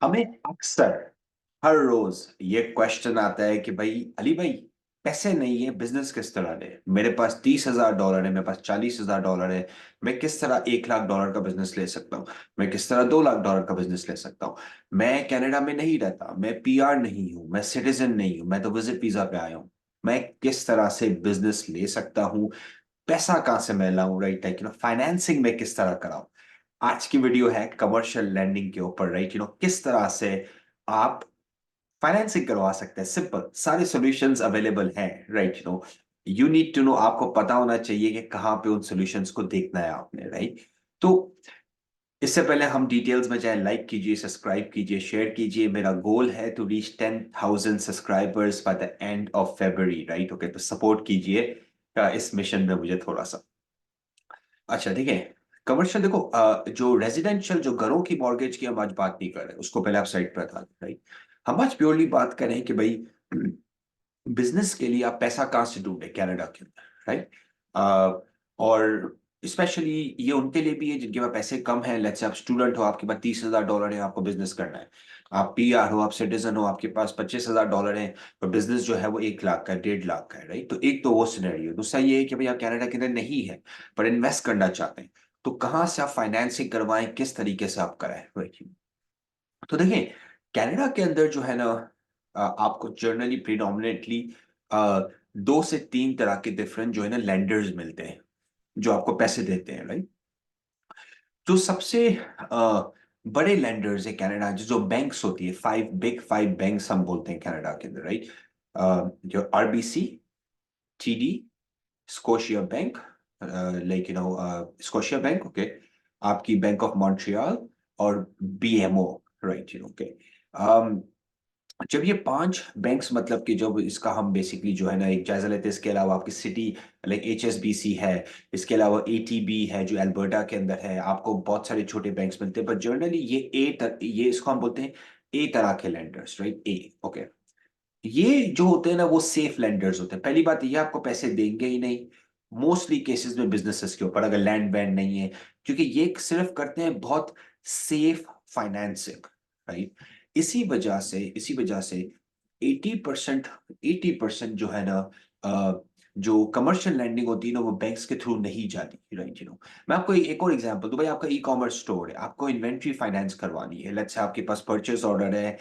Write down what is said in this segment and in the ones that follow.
हमें अक्सर हर रोज ये क्वेश्चन आता है कि भाई अली भाई, पैसे नहीं है, बिजनेस किस तरह ले। मेरे पास $30,000 है, मेरे पास $40,000 है। मैं किस तरह $1 लाख का बिजनेस ले सकता हूँ? मैं किस तरह $2 लाख का बिजनेस ले सकता हूँ? मैं कनाडा में नहीं रहता, मैं पीआर नहीं हूँ, मैं सिटीजन नहीं हूँ, मैं तो विजिट वीजा पे आया हूँ। मैं किस तरह से बिजनेस ले सकता हूँ? पैसा कहाँ से मैं लाऊं? राइट, लाइक फाइनेंसिंग में किस तरह कराऊं? आज की वीडियो है कमर्शियल लैंडिंग के ऊपर। राइट, किस तरह से आप फाइनेंसिंग करवा सकते हैं। सिंपल सारे सॉल्यूशंस अवेलेबल हैं। Right, you need to know, आपको पता होना चाहिए कि कहाँ पे उन सॉल्यूशंस को देखना है आपने। राइट, तो इससे पहले हम डिटेल्स में जाए, लाइक कीजिए, सब्सक्राइब कीजिए, शेयर कीजिए। मेरा गोल है to reach 10,000 subscribers by the end of February। Right, okay, तो सपोर्ट कीजिए इस मिशन में मुझे थोड़ा सा। अच्छा, ठीक है। कमर्शियल देखो, जो रेजिडेंशियल, जो घरों की मॉर्गेज की हम आज बात नहीं कर रहे, उसको पहले आप साइड पर हटा दें। राइट, हम आज प्योरली बात करें कि भाई बिजनेस के लिए आप पैसा कहाँ से ढूंढे कनाडा के अंदर। राइट, और स्पेशली ये उनके लिए भी है जिनके पास पैसे कम है। लेट्स से आप स्टूडेंट हो, आपके पास $30,000 है, आपको बिजनेस करना है। आप पीआर हो, आप सिटीजन हो, आपके पास $25,000 है, और बिजनेस जो है वो 1 लाख का, 1.5 लाख का है। राइट, तो एक तो वो सिनेरियो। दूसरा ये है कि भाई आप कनाडा के अंदर नहीं है पर इन्वेस्ट करना चाहते हैं, तो कहाँ से आप फाइनेंसिंग करवाएं, किस तरीके से आप कराएं। राइट, तो देखिए, कनाडा के अंदर जो है ना, आपको जर्नली प्रिडोमिनेटली 2 से 3 तरह के डिफरेंट जो है ना लेंडर्स मिलते हैं जो आपको पैसे देते हैं। राइट, जो सबसे बड़े लेंडर्स है कनाडा, जो बैंक्स होती है, 5 बिग 5 बैंक्स हम बोलते हैं कनाडा के अंदर। राइट, जो RBC, TD, Scotia bank, like Scotia bank, okay, आपकी बैंक ऑफ मॉन्ट्रियल, और बीएमओ। Right, okay. जब ये 5 बैंक्स, मतलब कि जब इसका हम बेसिकली जो है ना एक जायजा लेते हैं, इसके अलावा आपकी सिटी लाइक एचएसबीसी है, इसके अलावा एटीबी है जो अल्बर्टा के अंदर है, आपको बहुत सारे छोटे बैंक्स मिलते हैं, पर जनरली ये इसको हम बोलते हैं ए तरह के लेंडर्स। राइट, ए, ओके। ये जो होते हैं ना वो सेफ लेंडर्स होते हैं। पहली बात, ये आपको पैसे देंगे ही नहीं मोस्टली केसेस में बिजनेसेस के ऊपर, अगर लैंड बैंड नहीं है, क्योंकि ये सिर्फ करते हैं बहुत सेफ फाइनेंसिंग। राइट, इसी वजह से 80% 80% जो है ना, जो कमर्शियल लैंडिंग होती है ना, वो बैंक्स के थ्रू नहीं जाती। राइट, मैं आपको एक और एग्जांपल दूं। भाई आपका ई कॉमर्स स्टोर है, आपको इन्वेंट्री फाइनेंस करवानी है। लेट्स से आपके पास परचेज ऑर्डर है,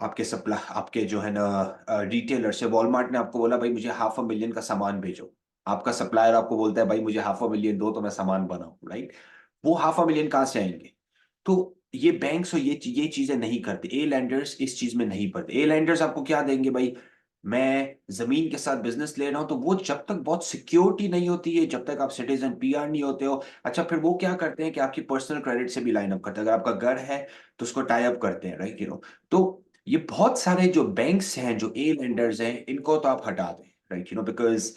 आपके सप्लाई, आपके जो है ना रिटेलर से, वॉलमार्ट ने आपको बोला भाई मुझे 500,000 का सामान भेजो। आपका सप्लायर आपको बोलता है भाई मुझे 500,000 दो तो मैं सामान बनाऊं। राइट, वो 500,000 कहाँ से आएंगे? तो ये बैंक्स और ये चीजें नहीं करते। ए लैंडर्स इस चीज में नहीं पड़ते। ए लैंडर्स आपको क्या देंगे भाई? मैं जमीन के साथ बिजनेस ले रहा हूं, तो वो जब तक बहुत सिक्योरिटी नहीं होती है, जब तक आप सिटीजन पीआर नहीं होते हो। अच्छा, फिर वो क्या करते हैं कि आपकी पर्सनल क्रेडिट से भी लाइन अप करते हैं। अगर आपका घर है तो उसको टाई अप करते हैं। राइट, तो ये बहुत सारे जो बैंक्स हैं, जो ए लेंडर्स हैं, इनको तो आप हटा दें। राइट, बिकॉज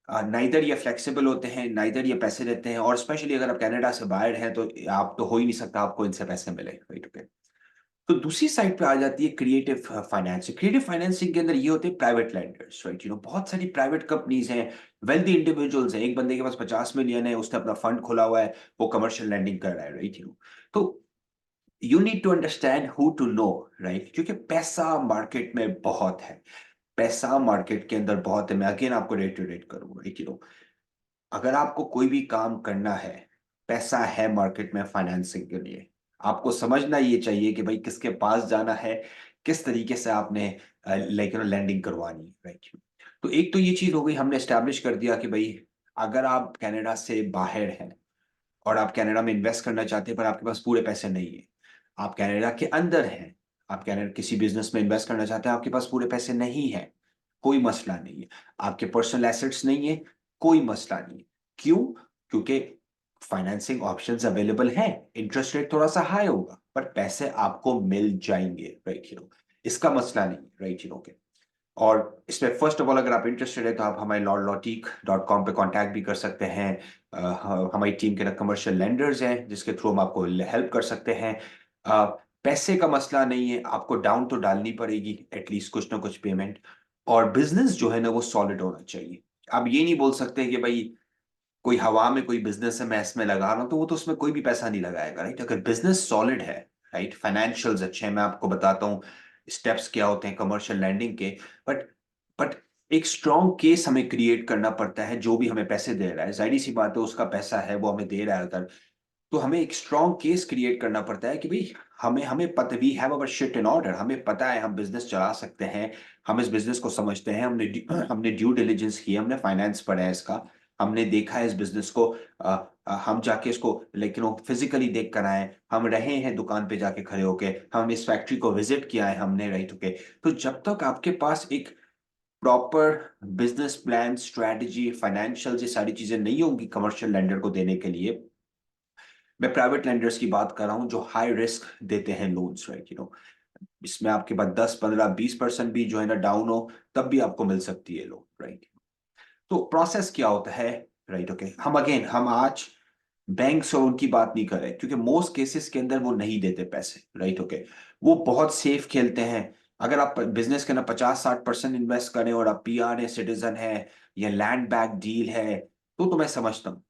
नाइदर ये फ्लेक्सिबल होते हैं, नाइदर ये पैसे देते हैं, और स्पेशली अगर आप कनाडा से बाहर हैं तो आप तो हो ही नहीं सकता आपको इनसे पैसे मिले। Right, okay. तो दूसरी साइड पे आ जाती है क्रिएटिव फाइनेंसिंग। क्रिएटिव फाइनेंसिंग के अंदर ये होते हैं प्राइवेट लैंडर्स। राइट, बहुत सारी प्राइवेट कंपनीज हैं, वेल्दी इंडिविजुअल्स हैं। एक बंदे के पास 50 मिलियन है, उसने अपना फंड खोला हुआ है, वो कमर्शियल लैंडिंग कर रहा है। राइट, तो you need to understand who to know. Right, क्योंकि पैसा मार्केट में बहुत है, पैसा मार्केट के अंदर बहुत है। मैं अगेन आपको रेट टू रेट करूंगा। राइट, अगर आपको कोई भी काम करना है, पैसा है मार्केट में फाइनेंसिंग के लिए। आपको समझना ये चाहिए कि भाई किसके पास जाना है, किस तरीके से आपने लाइक लैंडिंग करवानी है। राइट, तो एक तो ये चीज हो गई, हमने एस्टेब्लिश कर दिया कि भाई अगर आप कनाडा से बाहर हैं और आप कनाडा में इन्वेस्ट करना चाहते हैं पर आपके पास पूरे पैसे नहीं है, आप कनाडा के अंदर हैं, आप कनाडा किसी बिजनेस में इन्वेस्ट करना चाहते हैं, आपके पास पूरे पैसे नहीं है, कोई मसला नहीं है। आपके पर्सनल एसेट्स नहीं है, कोई मसला नहीं है। क्यों? क्योंकि फाइनेंसिंग ऑप्शंस अवेलेबल हैं। इंटरेस्ट रेट थोड़ा सा हाई होगा पर पैसे आपको मिल जाएंगे। राइट, इसका मसला नहीं। Right, okay. और इसमें फर्स्ट ऑफ ऑल अगर आप इंटरेस्टेड है तो आप हमारे lordlotique.com पे कांटेक्ट भी कर सकते हैं। हमारी टीम के कमर्शियल लेंडर्स हैं जिसके थ्रू हम आपको हेल्प कर सकते हैं। अ, पैसे का मसला नहीं है, आपको डाउन तो डालनी पड़ेगी एटलीस्ट कुछ ना कुछ पेमेंट। और बिजनेस जो है ना वो सॉलिड होना चाहिए। आप ये नहीं बोल सकते कि भाई कोई हवा में कोई बिजनेस है मैं इसमें लगा रहा हूं, तो वो तो उसमें कोई भी पैसा नहीं लगाएगा। राइट, अगर बिजनेस सॉलिड है, राइट, फाइनेंशियल्स अच्छे हैं, मैं आपको बताता हूँ स्टेप्स क्या होते हैं कमर्शियल लैंडिंग के। बट बट एक स्ट्रॉन्ग केस हमें क्रिएट करना पड़ता है, जो भी हमें पैसे दे रहा है, जाहिर सी बात है उसका पैसा है, वो हमें दे रहा है उधर। तो हमें एक स्ट्रॉन्ग केस क्रिएट करना पड़ता है कि भाई हमें हमें पता, we have our shit in order, हमें पता है हम बिजनेस चला सकते हैं, हम इस बिजनेस को समझते हैं, हमने ड्यू डिलिजेंस किया, हमने फाइनेंस पढ़ा है इसका, हमने देखा है इस बिजनेस को, हम जाके इसको लेकिन वो फिजिकली देख कर आए, हम रहे हैं दुकान पे जाके खड़े होके, हम इस फैक्ट्री को विजिट किया है हमने, राइट ओके। तो जब तक आपके पास एक proper business plan, strategy, financial, ये सारी चीजें नहीं होंगी कमर्शियल लेंडर को देने के लिए, मैं प्राइवेट लेंडर्स की बात कर रहा हूं जो हाई रिस्क देते हैं लोन्स, राइट यू नो, इसमें आपके पास 10, 15, 20% भी जो है ना डाउन हो, तब भी आपको मिल सकती है लोन, राइट। तो प्रोसेस क्या होता है, राइट ओके, हम आज बैंक्स और उनकी बात नहीं कर रहे, क्योंकि मोस्ट केसेस के अंदर वो नहीं देते पैसे, राइट ओके। वो बहुत सेफ खेलते हैं। अगर आप बिजनेस के अंदर 50-60% इन्वेस्ट करें और आप पीआर है, सिटीजन है, या लैंड बैक डील है, तो मैं समझता हूँ।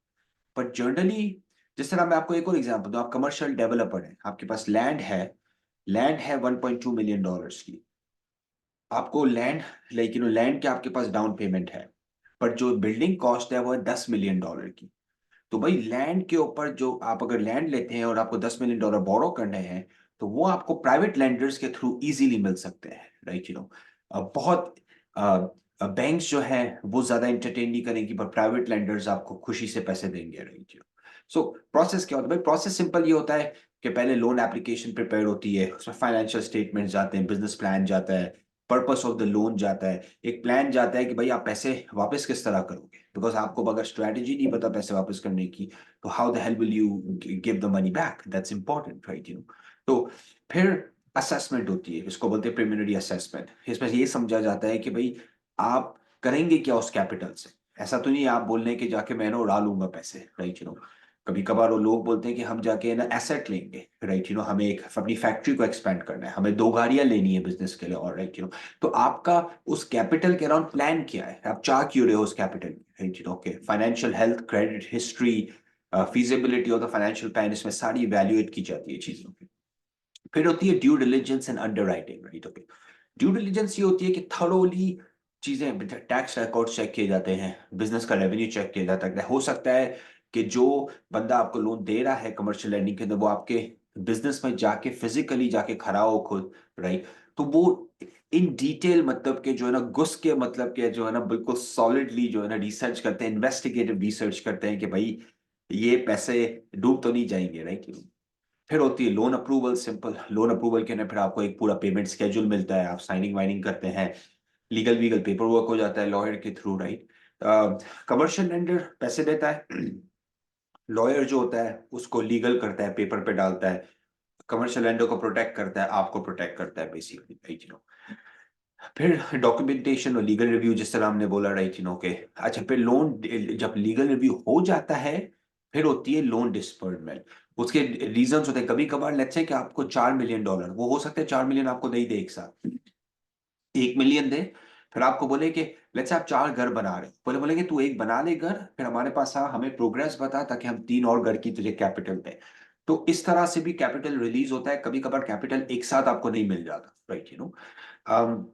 बट जनरली, जिस तरह मैं आपको एक और एग्जांपल दूं, आप कमर्शियल डेवलपर हैं, आपके पास लैंड है $1.2 मिलियन की, आपको लैंड, लेकिन लैंड के आपके पास डाउन पेमेंट है, पर जो बिल्डिंग कॉस्ट है वो है $10 मिलियन की। तो भाई लैंड के ऊपर जो आप अगर लैंड लेते हैं और आपको $10 मिलियन बोरो करने हैं, तो वो आपको प्राइवेट लैंडर्स के थ्रू इजीली मिल सकते हैं, राइट यू नो। बहुत बैंक्स जो है वो ज्यादा एंटरटेन नहीं करेंगी, पर प्राइवेट लैंडर्स आपको खुशी से पैसे देंगे, राइट यू। सो प्रोसेस क्या होता है भाई, प्रोसेस सिंपल ये होता है कि पहले लोन एप्लीकेशन प्रिपेयर होती है, उसमें फाइनेंशियल स्टेटमेंट जाते हैं, बिजनेस प्लान जाता है, पर्पस ऑफ द लोन जाता है, एक प्लान जाता है कि भाई आप पैसे वापस किस तरह करोगे, बिकॉज आपको अगर स्ट्रेटेजी नहीं पता पैसे वापस करने की, तो how the hell will you give the money back, that's important, right you. तो फिर असेसमेंट होती है, इसको बोलते हैं प्रिलिमिनरी असेसमेंट। इसमें ये समझा जाता है कि भाई आप करेंगे क्या उस कैपिटल से। ऐसा तो नहीं है आप बोलने के जाके मैं ना उड़ा लूंगा पैसे, राइट यू नो। कभी कभार वो लोग बोलते हैं कि हम जाके ना एसेट लेंगे, राइट यू नो, हमें एक अपनी फैक्ट्री को एक्सपेंड करना है, हमें 2 गाड़ियां लेनी है बिजनेस के लिए, और राइट यू नो। तो आपका उस कैपिटल के अराउंड प्लान क्या है, आप चाह क्यों रहे हो उस capital, right you know, okay. Financial health, credit history, feasibility of the financial plan, इसमें सारी इवैल्यूएट की जाती है चीजों की। फिर होती है due diligence and underwriting, right okay. Due diligence ये होती है कि थरोली चीजें, टैक्स रिकॉर्ड चेक किए जाते हैं, बिजनेस का रेवेन्यू चेक किया जाता है। हो सकता है कि जो बंदा आपको लोन दे रहा है कमर्शियल लैंडिंग के अंदर, वो आपके बिजनेस में जाके फिजिकली जाके खड़ा हो खुद, राइट। तो वो इन डिटेल मतलब के जो है ना, घुस के मतलब के जो है ना, बिल्कुल सॉलिडली जो है ना रिसर्च करते हैं, इन्वेस्टिगेटिव रिसर्च करते हैं कि भाई ये पैसे डूब तो नहीं जाएंगे, राइट। फिर होती है loan approval, simple loan approval के अंदर फिर आपको एक पूरा पेमेंट स्केड्यूल मिलता है, आप साइनिंग वाइनिंग करते हैं, लीगल वीगल पेपर वर्क हो जाता है लॉयर के थ्रू, राइट। कमर्शियल लेंडर पैसे देता है, लॉयर जो होता है उसको लीगल करता है, पेपर पे डालता है, कमर्शियल लेंडर को प्रोटेक्ट करता है, आपको प्रोटेक्ट करता है बेसिकली, राइट यू नो। फिर डॉक्यूमेंटेशन और लीगल रिव्यू, जिस तरह हमने बोला, राइट यू नो के। अच्छा, फिर लोन जब लीगल रिव्यू हो जाता है, फिर होती है लोन डिस्बर्समेंट। उसके रीजंस होते हैं, कभी कभार लेट्स से कि आपको $4 मिलियन, वो हो सकता है 4 मिलियन आपको नहीं दे एक साथ, 1 मिलियन दे। फिर आपको बोले कि लेट्स से आप 4 घर बना रहे हो, बोलेंगे तू एक बना ले घर, फिर हमारे पास आ, हमें प्रोग्रेस बता, ताकि हम 3 और घर की तुझे कैपिटल दें। तो इस तरह से भी कैपिटल रिलीज होता है, कभी कभार कैपिटल एक साथ आपको नहीं मिल जाता, राइट यू नो।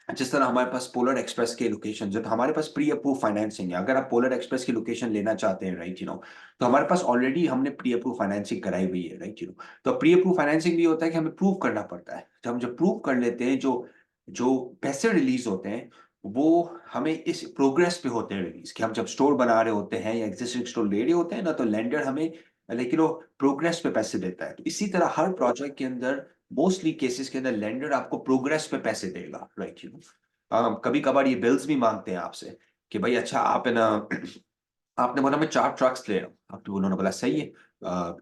जिस तरह हमारे पास पोलर एक्सप्रेस के लोकेशन है, तो हमारे पास प्री अप्रूव फाइनेंसिंग है। अगर आप पोलर एक्सप्रेस की लोकेशन लेना चाहते हैं, राइट यू नो, तो हमारे पास ऑलरेडी हमने प्री अप्रूव फाइनेंसिंग कराई हुई है, राइट यू नो। तो प्री अप्रूव फाइनेंसिंग भी होता है कि हमें प्रूव करना पड़ता है, जब प्रूव कर लेते हैं, जो जो पैसे रिलीज होते हैं, वो हमें इस प्रोग्रेस पे होते हैं रिलीज, कि हम जब स्टोर बना रहे होते हैं या एग्जिस्टिंग स्टोर ले रहे होते हैं ना, तो लेंडर हमें, लेकिन वो प्रोग्रेस पे पैसे देता है। तो इसी तरह हर प्रोजेक्ट के अंदर, मोस्टली केसेस के अंदर, लेंडर आपको प्रोग्रेस पे पैसे देगा, राइट यू नो। कभी कभार ये बिल्स भी मांगते हैं आपसे कि भाई अच्छा आप है ना, आपने बोला मैं 4 ट्रक्स ले रहा हूँ, आप उन्होंने बोला सही है,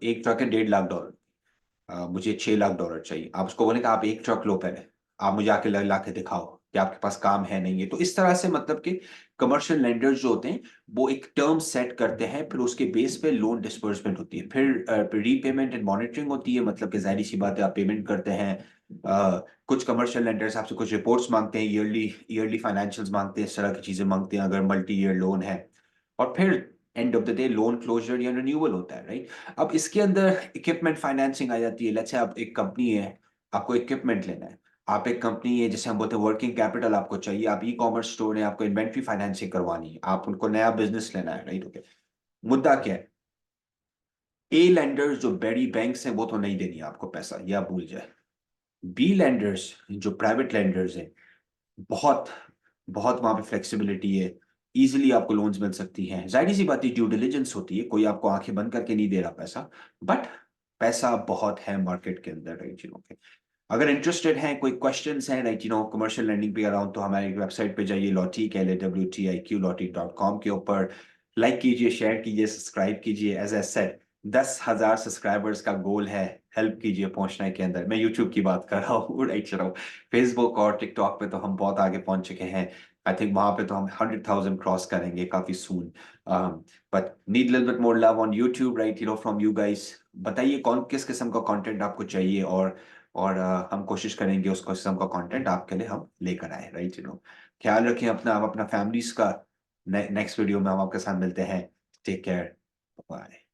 एक ट्रक है $1.5 लाख, मुझे $6 लाख चाहिए। आप उसको बोले कि आप एक ट्रक लो पहले, आप मुझे आके ला के दिखाओ कि आपके पास काम है नहीं है। तो इस तरह से मतलब कि कमर्शियल लेंडर्स जो होते हैं, वो एक टर्म सेट करते हैं, फिर उसके बेस पे लोन डिस्बर्समेंट होती है, फिर रीपेमेंट एंड मॉनिटरिंग होती है, मतलब कि जाहिर सी बात है आप पेमेंट करते हैं। कुछ कमर्शियल लेंडर्स आपसे कुछ रिपोर्ट्स मांगते हैं, ईयरली ईयरली फाइनेंशियल्स मांगते हैं, इस तरह की चीजें मांगते हैं अगर मल्टी ईयर लोन है। और फिर end of the day loan closure या रिन्यूअल होता है, राइट? अब इसके अंदर इक्विपमेंट फाइनेंसिंग आ जाती है। लेट्स से आप एक कंपनी है, आपको इक्विपमेंट लेना है। आप एक कंपनी है, जैसे हम बोलते हैं वर्किंग कैपिटल आपको चाहिए, आप ई कॉमर्स स्टोर है, आपको इन्वेंट्री फाइनेंसिंग करवानी है, आप उनको नया बिजनेस लेना है, राइट? ओके, मुद्दा क्या है? ए लैंडर्स जो बड़ी बैंक्स हैं वो तो नहीं देनी आपको पैसा, या भूल जाए। बी लैंडर्स जो प्राइवेट लैंडर्स हैं, बहुत बहुत वहां पे फ्लेक्सिबिलिटी है, इजीली आपको लोन्स मिल सकती हैं। जाहिर सी बात है, ड्यू डिलिजेंस होती है, कोई आपको आंखें बंद करके नहीं दे रहा पैसा, बट पैसा बहुत है मार्केट के अंदर, राइट? ओके, अगर इंटरेस्टेड हैं, कोई क्वेश्चंस हैं, राइट, कमर्शियल लैंडिंग पे अराउंड, तो हमारी वेबसाइट पे जाइए, लॉटिक LAWTIQ के ऊपर लाइक कीजिए, शेयर कीजिए, सब्सक्राइब कीजिए। एज ए सेड, 10,000 सब्सक्राइबर्स का गोल है, हेल्प कीजिए पहुंचने के अंदर। मैं यूट्यूब की बात कर रहा हूँ, राइट? चलो, फेसबुक और टिकटॉक पे तो हम बहुत आगे पहुंच चुके हैं। आई थिंक वहां पे तो हम 100,000 क्रॉस करेंगे काफी soon. But need little bit more love on YouTube, right, from you guys. बताइए कौन किस किस्म का कंटेंट आपको चाहिए, और हम कोशिश करेंगे उस किस्म का कंटेंट आपके लिए हम लेकर आए, राइट? ख्याल रखें अपना, आप अपना फैमिलीज का। नेक्स्ट वीडियो में हम आपके साथ मिलते हैं। Take care, bye.